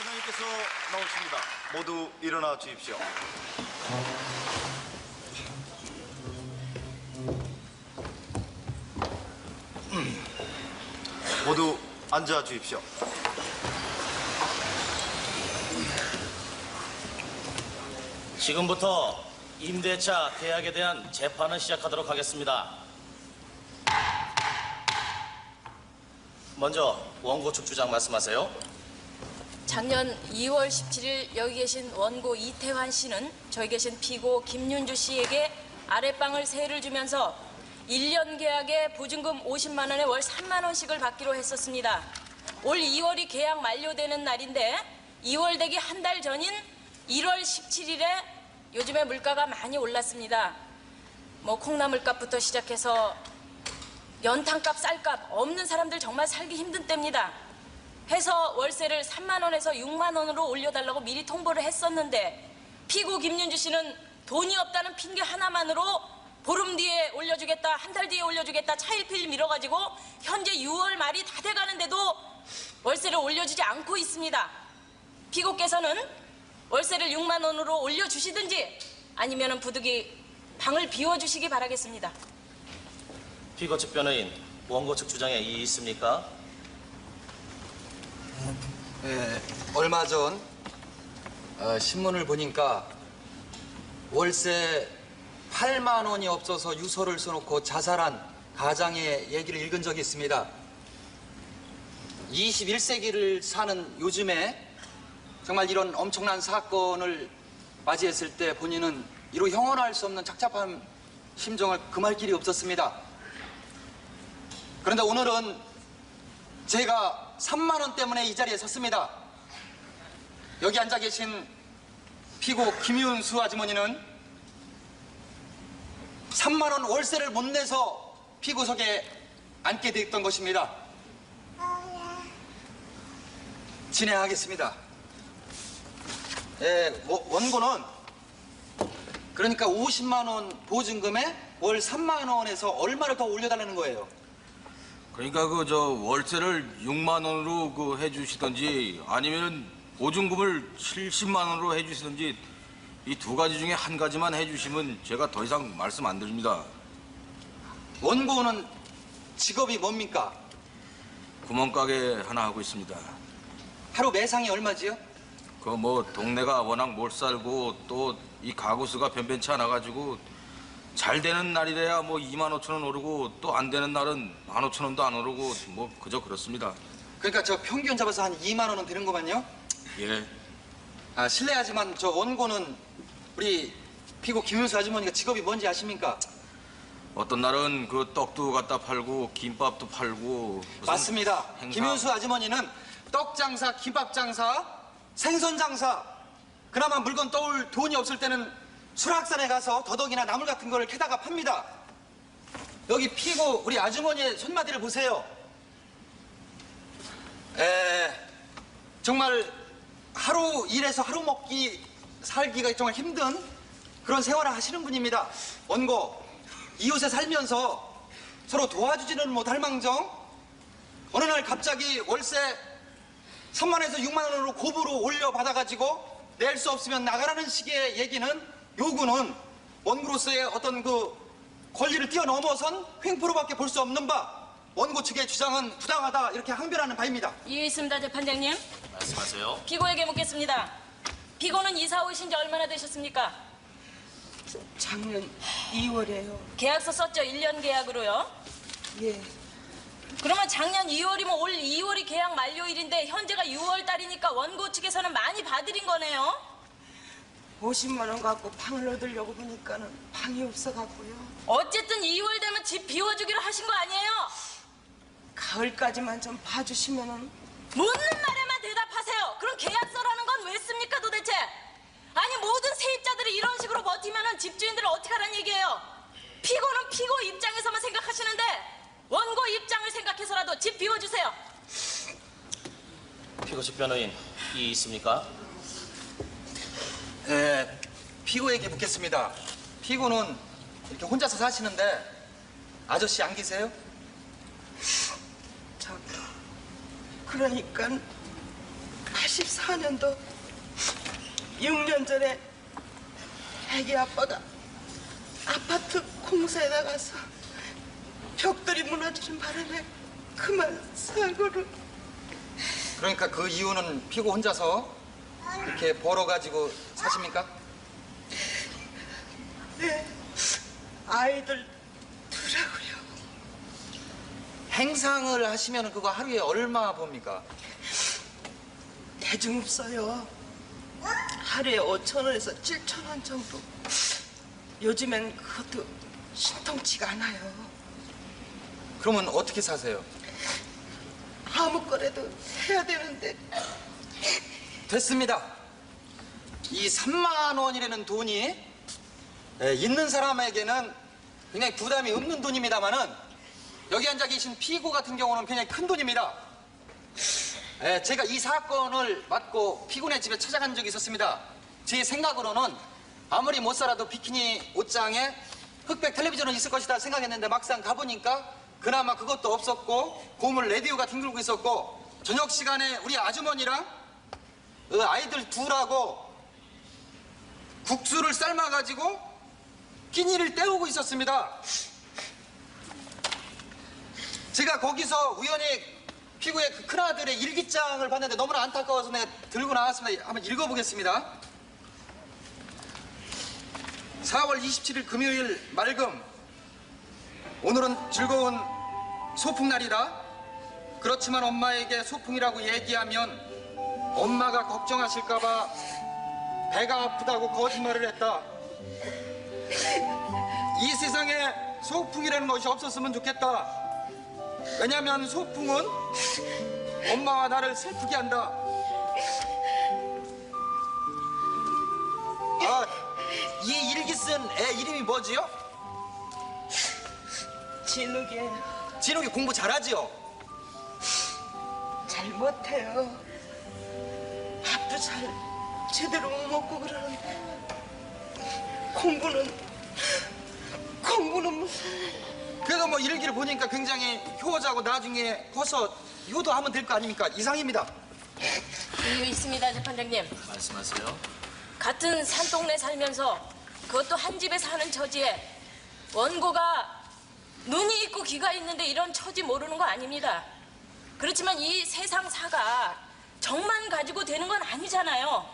사장님께서 나오십니다. 모두 일어나 주십시오. 모두 앉아 주십시오. 지금부터 임대차 계약에 대한 재판을 시작하도록 하겠습니다. 먼저 원고 측 주장 말씀하세요. 작년 2월 17일 여기 계신 원고 이태환 씨는 저기 계신 피고 김윤주 씨에게 아랫방을 세를 주면서 1년 계약에 보증금 50만 원에 월 3만 원씩을 받기로 했었습니다. 올 2월이 계약 만료되는 날인데 2월 되기 한 달 전인 1월 17일에 요즘에 물가가 많이 올랐습니다. 뭐 콩나물값부터 시작해서 연탄값, 쌀값 없는 사람들 정말 살기 힘든 때입니다. 해서 월세를 3만 원에서 6만 원으로 올려달라고 미리 통보를 했었는데 피고 김윤주 씨는 돈이 없다는 핑계 하나만으로 보름 뒤에 올려주겠다, 한 달 뒤에 올려주겠다 차일피일 미뤄가지고 현재 6월 말이 다 돼가는데도 월세를 올려주지 않고 있습니다. 피고께서는 월세를 6만 원으로 올려주시든지 아니면 부득이 방을 비워주시기 바라겠습니다. 피고 측 변호인, 원고 측 주장에 이의 있습니까? 얼마 전 신문을 보니까 월세 8만 원이 없어서 유서를 써놓고 자살한 가장의 얘기를 읽은 적이 있습니다. 21세기를 사는 요즘에 정말 이런 엄청난 사건을 맞이했을 때 본인은 이루 형언할 수 없는 착잡한 심정을 금할 길이 없었습니다. 그런데 오늘은 제가 3만 원 때문에 이 자리에 섰습니다. 여기 앉아 계신 피고 김윤수 아주머니는 3만 원 월세를 못 내서 피고석에 앉게 됐던 것입니다. 진행하겠습니다. 원고는 그러니까 50만 원 보증금에 월 3만 원에서 얼마를 더 올려달라는 거예요. 그러니까 월세를 6만 원으로 해주시던지 아니면 보증금을 70만 원으로 해주시던지 이 두 가지 중에 한 가지만 해주시면 제가 더 이상 말씀 안 드립니다. 원고는 직업이 뭡니까? 구멍가게 하나 하고 있습니다. 하루 매상이 얼마지요? 동네가 워낙 몰살고 또 이 가구 수가 변변치 않아가지고 잘 되는 날이래야 2만 5천 원 오르고 또 안 되는 날은 15,000원도 안 오르고 그저 그렇습니다. 그러니까 저 평균 잡아서 한 2만 원은 되는 거만요? 예. 실례하지만 저 원고는 우리 피고 김윤수 아주머니가 직업이 뭔지 아십니까? 어떤 날은 떡도 갖다 팔고 김밥도 팔고 맞습니다. 행사... 김윤수 아주머니는 떡 장사, 김밥 장사, 생선 장사. 그나마 물건 떠올 돈이 없을 때는 수락산에 가서 더덕이나 나물 같은 거를 캐다가 팝니다. 여기 피고 우리 아주머니의 손마디를 보세요. 정말 하루 일해서 하루 먹기 살기가 정말 힘든 그런 생활을 하시는 분입니다. 원고, 이웃에 살면서 서로 도와주지는 못할 망정 어느 날 갑자기 월세 3만에서 6만 원으로 고부로 올려받아가지고 낼 수 없으면 나가라는 식의 얘기는 요구는 원고로서의 어떤 권리를 뛰어넘어선 횡포로밖에 볼 수 없는 바 원고 측의 주장은 부당하다 이렇게 항변하는 바입니다. 이해 있습니다, 재판장님. 말씀하세요. 피고에게 묻겠습니다. 피고는 이사 오신 지 얼마나 되셨습니까? 작년 2월에요. 계약서 썼죠? 1년 계약으로요. 예. 그러면 작년 2월이면 올 2월이 계약 만료일인데 현재가 6월 달이니까 원고 측에서는 많이 받으린 거네요. 50만 원 갖고 방을 얻으려고 보니까는 방이 없어갖고요. 어쨌든 2월 되면 집 비워주기로 하신 거 아니에요? 가을까지만 좀 봐주시면은. 묻는 말에만 대답하세요. 그럼 계약서라는 건 왜 씁니까 도대체? 아니 모든 세입자들이 이런 식으로 버티면은 집주인들은 어떻게 하라는 얘기예요? 피고는 피고 입장에서만 생각하시는데 원고 입장을 생각해서라도 집 비워주세요. 피고 측 변호인, 이의 있습니까? 피고에게 묻겠습니다. 피고는 이렇게 혼자서 사시는데 아저씨 안 계세요? 그러니까 84년도 6년 전에 애기 아빠가 아파트 공사에 나가서 벽돌이 무너지는 바람에 그만 사고를. 그러니까 그 이유는 피고 혼자서 이렇게 벌어가지고 사십니까? 네, 아이들 두라고요. 행상을 하시면 그거 하루에 얼마 봅니까? 대중 없어요. 하루에 5,000원에서 7,000원 정도. 요즘엔 그것도 신통치가 않아요. 그러면 어떻게 사세요? 아무 거라도 해야 되는데. 됐습니다. 이 3만 원이라는 돈이 있는 사람에게는 굉장히 부담이 없는 돈입니다만은 여기 앉아 계신 피고 같은 경우는 굉장히 큰 돈입니다. 제가 이 사건을 맡고 피고네 집에 찾아간 적이 있었습니다. 제 생각으로는 아무리 못 살아도 비키니 옷장에 흑백 텔레비전은 있을 것이다 생각했는데 막상 가보니까 그나마 그것도 없었고 고물 라디오가 뒹굴고 있었고 저녁 시간에 우리 아주머니랑 아이들 둘하고 국수를 삶아가지고 끼니를 때우고 있었습니다. 제가 거기서 우연히 피고의 그 큰아들의 일기장을 봤는데 너무나 안타까워서 내가 들고 나왔습니다. 한번 읽어보겠습니다. 4월 27일 금요일 맑음. 오늘은 즐거운 소풍날이다. 그렇지만 엄마에게 소풍이라고 얘기하면 엄마가 걱정하실까봐 배가 아프다고 거짓말을 했다. 이 세상에 소풍이라는 것이 없었으면 좋겠다. 왜냐면 소풍은 엄마와 나를 슬프게 한다. 이 일기 쓴 애 이름이 뭐지요? 진욱이에요. 진욱이 공부 잘하지요? 잘 못해요. 밥도 잘 제대로 못 먹고 그러는데 공부는 그래도 뭐 일기를 보니까 굉장히 효자고 나중에 커서 효도하면 될 거 아닙니까? 이상입니다. 이유 있습니다, 재판장님. 말씀하세요. 같은 산동네 살면서 그것도 한 집에 사는 처지에 원고가 눈이 있고 귀가 있는데 이런 처지 모르는 거 아닙니다. 그렇지만 이 세상 사가 정만 가지고 되는 건 아니잖아요.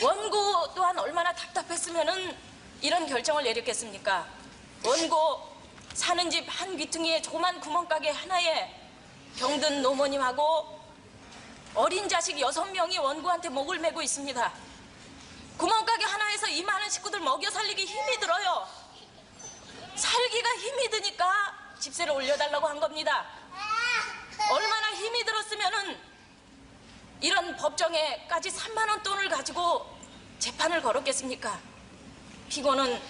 원고 또한 얼마나 답답했으면은 이런 결정을 내렸겠습니까? 원고 사는 집 한 귀퉁이에 조그만 구멍가게 하나에 병든 노모님하고 어린 자식 6명이 원고한테 목을 메고 있습니다. 구멍가게 하나에서 이 많은 식구들 먹여 살리기 힘이 들어요. 살기가 힘이 드니까 집세를 올려달라고 한 겁니다. 얼마나 힘이 들었으면은 이런 법정에까지 3만 원 돈을 가지고 재판을 걸었겠습니까? 피고는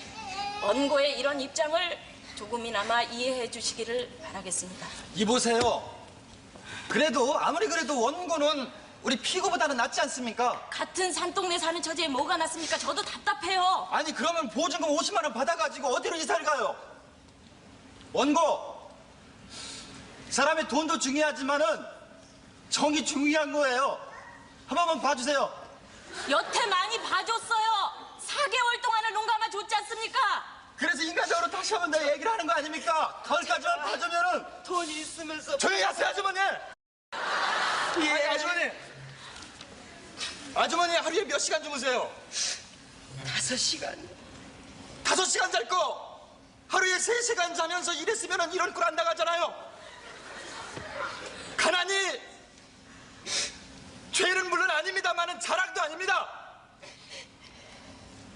원고의 이런 입장을 조금이나마 이해해 주시기를 바라겠습니다. 이보세요. 그래도 아무리 그래도 원고는 우리 피고보다는 낫지 않습니까? 같은 산동네 사는 처지에 뭐가 낫습니까? 저도 답답해요. 아니 그러면 보증금 50만 원 받아가지고 어디로 이사를 가요? 원고, 사람의 돈도 중요하지만은 정이 중요한 거예요. 한 번만 봐주세요. 여태 많이 봐줬어요. 4개월 동안은 눈 감아 줬지 않습니까? 그래서 인간적으로 다시 한번 더 얘기를 하는 거 아닙니까? 가을까지만 봐주면은 돈이 있으면서 조용히 하세요, 아주머니. 예. 아니, 아주머니 하루에 몇 시간 주무세요? 5시간. 5시간 잘 거 하루에 3시간 자면서 일했으면 이런 꼴 안 나가잖아요. 가난이 죄는 물론 아닙니다만은 자랑도 아닙니다.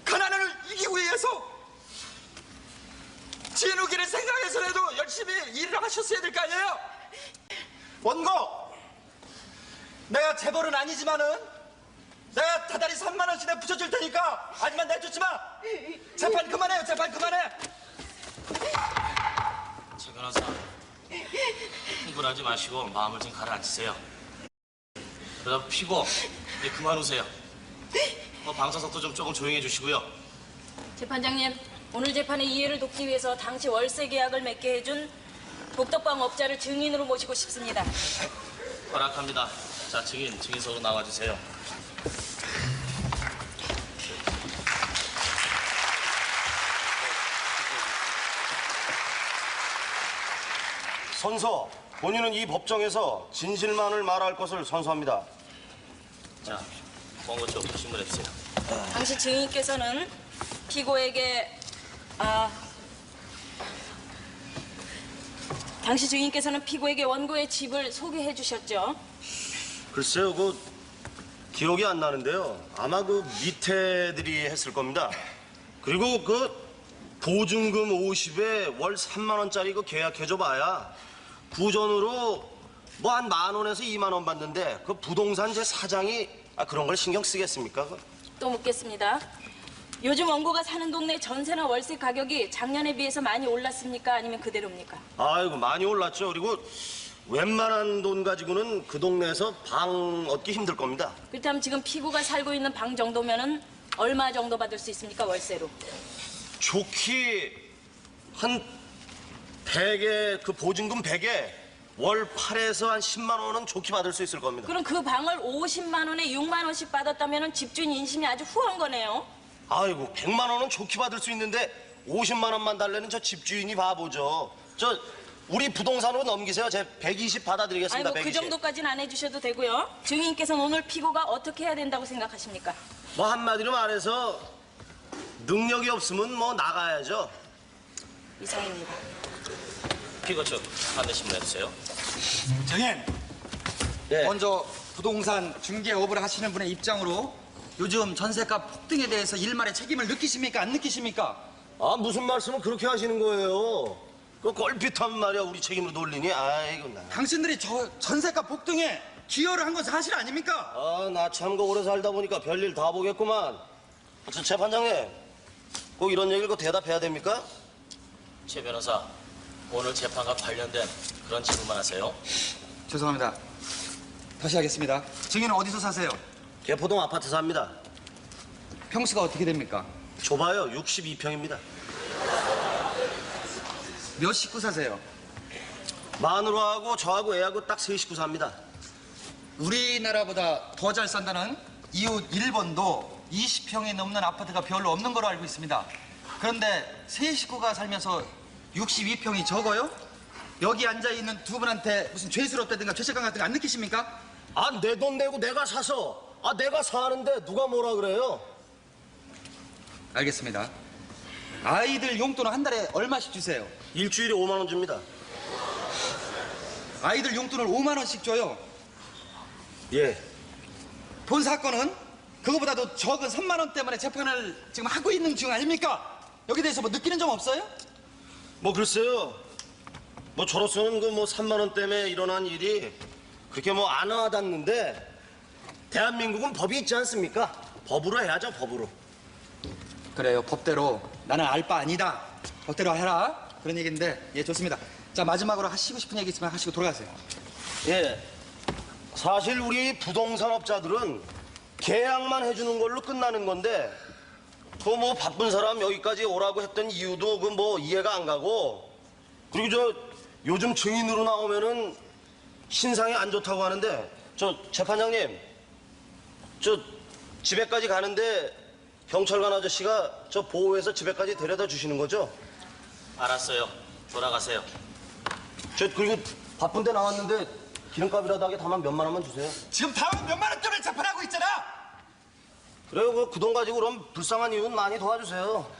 가난을 이기기 위해서 진욱이를 생각해서라도 열심히 일을 하셨어야 될 거 아니에요? 원고, 내가 재벌은 아니지만은 내가 다달이 3만 원씩 내가 붙여줄 테니까 아니면 내쫓지 마. 재판 그만해요. 재판 그만해. 최 변호사, 흥분하지 마시고 마음을 좀 가라앉히세요. 그러다 피고 이제 그만 오세요. 방사석도 좀 조금 조용히 해주시고요. 재판장님, 오늘 재판의 이해를 돕기 위해서 당시 월세 계약을 맺게 해준 복덕방 업자를 증인으로 모시고 싶습니다. 허락합니다. 자, 증인석으로 나와주세요. 선서, 본인은 이 법정에서 진실만을 말할 것을 선서합니다. 자, 원고 쪽 신문해주세요. 당시 증인께서는 피고에게 당시 증인께서는 피고에게 원고의 집을 소개해 주셨죠. 글쎄요, 기억이 안 나는데요. 아마 밑에들이 했을 겁니다. 그리고 보증금 50에 월 3만 원짜리 계약해줘 봐야 구전으로 뭐 한 10,000원에서 2만 원 받는데 부동산 제 사장이 그런 걸 신경 쓰겠습니까? 또 묻겠습니다. 요즘 원고가 사는 동네 전세나 월세 가격이 작년에 비해서 많이 올랐습니까? 아니면 그대로입니까? 아이고, 많이 올랐죠. 그리고 웬만한 돈 가지고는 그 동네에서 방 얻기 힘들 겁니다. 그렇다면 지금 피고가 살고 있는 방 정도면은 얼마 정도 받을 수 있습니까? 월세로. 좋기 한 100에 보증금 100에 월 8에서 한 10만 원은 좋게 받을 수 있을 겁니다. 그럼 그 방을 50만 원에 6만 원씩 받았다면은 집주인 인심이 아주 후한 거네요. 아이고, 100만 원은 좋게 받을 수 있는데 50만 원만 달래는 저 집주인이 바보죠. 우리 부동산으로 넘기세요. 제 120 받아드리겠습니다. 아이고, 그 120. 정도까지는 안 해주셔도 되고요. 증인께서는 오늘 피고가 어떻게 해야 된다고 생각하십니까? 뭐 한마디로 말해서 능력이 없으면 나가야죠. 이상입니다. 피고 쪽 반대 신문해주세요. 증인, 예. 먼저 부동산 중개업을 하시는 분의 입장으로 요즘 전세가 폭등에 대해서 일말의 책임을 느끼십니까? 안 느끼십니까? 무슨 말씀을 그렇게 하시는 거예요? 껄핏한 말이야 우리 책임으로 돌리니? 아이고, 나. 당신들이 전세가 폭등에 기여를 한 건 사실 아닙니까? 나 참 오래 살다 보니까 별일 다 보겠구만. 재판장님, 꼭 이런 얘기를 대답해야 됩니까? 최 변호사, 오늘 재판과 관련된 그런 질문만 하세요. 죄송합니다. 다시 하겠습니다. 증인은 어디서 사세요? 개포동 아파트 삽니다. 평수가 어떻게 됩니까? 좁아요. 62평입니다. 몇 식구 사세요? 마누라하고 저하고 애하고 딱 3식구 삽니다. 우리나라보다 더 잘 산다는 이웃 일본도 20평이 넘는 아파트가 별로 없는 걸로 알고 있습니다. 그런데 세 식구가 살면서 62평이 적어요? 여기 앉아있는 두 분한테 무슨 죄스럽다든가 죄책감 같은 거 안 느끼십니까? 내 돈 내고 내가 사서 내가 사는데 누가 뭐라 그래요? 알겠습니다. 아이들 용돈은 한 달에 얼마씩 주세요? 일주일에 5만 원 줍니다. 아이들 용돈을 5만 원씩 줘요. 예. 본 사건은 그거보다도 적은 3만 원 때문에 재판을 지금 하고 있는 중 아닙니까? 여기 대해서 뭐 느끼는 점 없어요? 글쎄요. 저로서는 3만 원 때문에 일어난 일이 그렇게 안 와닿는데 대한민국은 법이 있지 않습니까? 법으로 해야죠, 법으로. 그래요, 법대로. 나는 알 바 아니다. 법대로 해라. 그런 얘기인데, 예, 좋습니다. 자, 마지막으로 하시고 싶은 얘기 있으면 하시고 돌아가세요. 예. 사실 우리 부동산업자들은 계약만 해주는 걸로 끝나는 건데 바쁜 사람 여기까지 오라고 했던 이유도 이해가 안 가고, 그리고 요즘 증인으로 나오면은 신상이 안 좋다고 하는데 재판장님, 집에까지 가는데 경찰관 아저씨가 보호해서 집에까지 데려다 주시는 거죠? 알았어요. 돌아가세요. 그리고 바쁜데 나왔는데 기름값이라도 하게 다만 몇만 원만 주세요. 지금 다음 몇만 원 때문에 재판하고 있잖아! 그래요. 그 돈 가지고 그럼 불쌍한 이웃 많이 도와주세요.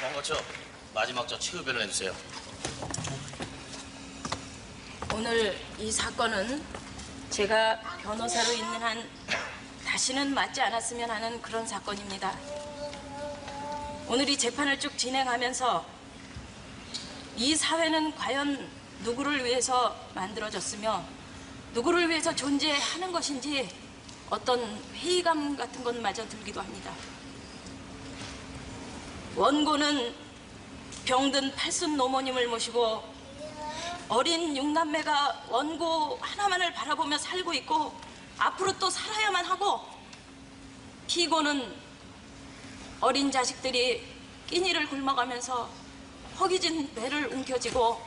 원고 쪽 마지막 최후변을 해주세요. 오늘 이 사건은 제가 변호사로 있는 한 다시는 맞지 않았으면 하는 그런 사건입니다. 오늘 이 재판을 쭉 진행하면서 이 사회는 과연 누구를 위해서 만들어졌으며 누구를 위해서 존재하는 것인지 어떤 회의감 같은 것마저 들기도 합니다. 원고는 병든 팔순 노모님을 모시고 어린 육남매가 원고 하나만을 바라보며 살고 있고 앞으로 또 살아야만 하고, 피고는 어린 자식들이 끼니를 굶어가면서 허기진 배를 움켜쥐고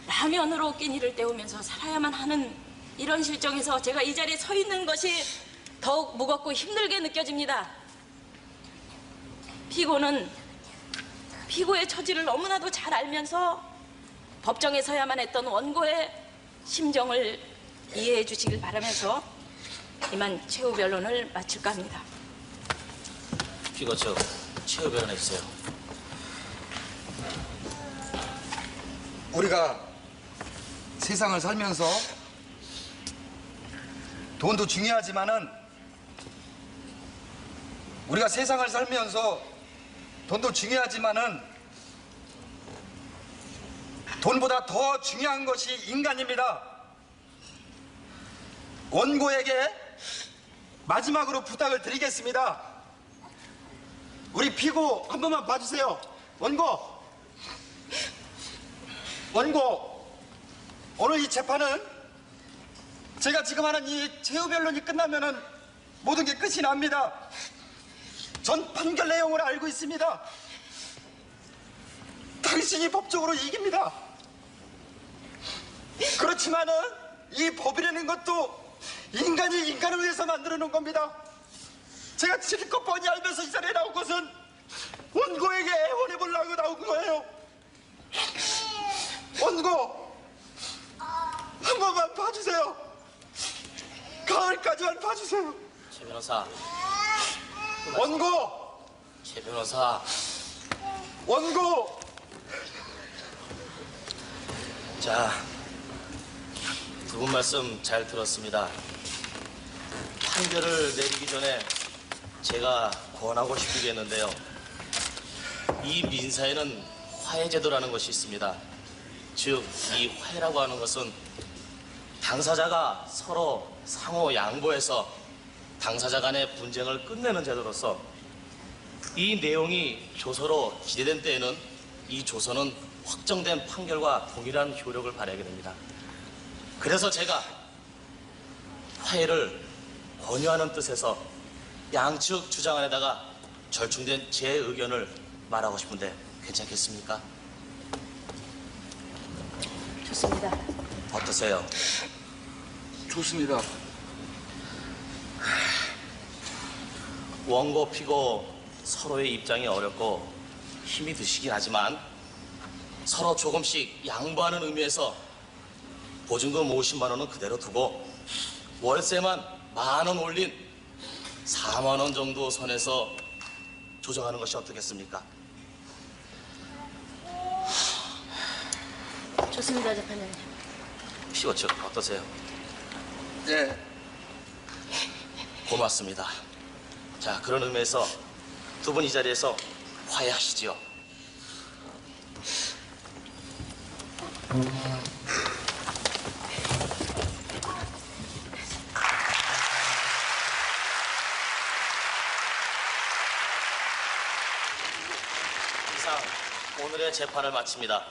라면으로 끼니를 때우면서 살아야만 하는 이런 실정에서 제가 이 자리에 서 있는 것이 더욱 무겁고 힘들게 느껴집니다. 피고는 피고의 처지를 너무나도 잘 알면서 법정에 서야만 했던 원고의 심정을 이해해 주시길 바라면서 이만 최후 변론을 마칠까 합니다. 피고 측 최후 변론해 주세요. 우리가 세상을 살면서 돈도 중요하지만은 우리가 세상을 살면서 돈도 중요하지만은 돈보다 더 중요한 것이 인간입니다. 원고에게 마지막으로 부탁을 드리겠습니다. 우리 피고 한 번만 봐주세요. 원고, 오늘 이 재판은 제가 지금 하는 이 최후 변론이 끝나면은 모든 게 끝이 납니다. 전 판결 내용을 알고 있습니다. 당신이 법적으로 이깁니다. 그렇지만은 이 법이라는 것도 인간이 인간을 위해서 만들어 놓은 겁니다. 제가 지금껏 뻔히 알면서 이 자리에 나온 것은 원고에게 애원해 보려고 나온 거예요. 원고, 한 번만 봐주세요. 가을까지만 봐주세요. 최 변호사. 원고, 최 변호사. 원고. 자, 두 분 말씀 잘 들었습니다. 판결을 내리기 전에 제가 권하고 싶은 게 있는데요. 이 민사에는 화해제도라는 것이 있습니다. 즉, 이 화해라고 하는 것은 당사자가 서로 상호 양보해서 당사자 간의 분쟁을 끝내는 제도로서 이 내용이 조서로 기재된 때에는 이 조서는 확정된 판결과 동일한 효력을 발휘하게 됩니다. 그래서 제가 화해를 권유하는 뜻에서 양측 주장 안에다가 절충된 제 의견을 말하고 싶은데 괜찮겠습니까? 좋습니다. 어떠세요? 좋습니다. 원고 피고 서로의 입장이 어렵고 힘이 드시긴 하지만 서로 조금씩 양보하는 의미에서 보증금 50만 원은 그대로 두고 월세만 10,000원 올린 4만 원 정도 선에서 조정하는 것이 어떻겠습니까? 좋습니다, 재판장님. 피고 측 어떠세요? 예. 고맙습니다. 자, 그런 의미에서 두 분 이 자리에서 화해하시지요. 이상 오늘의 재판을 마칩니다.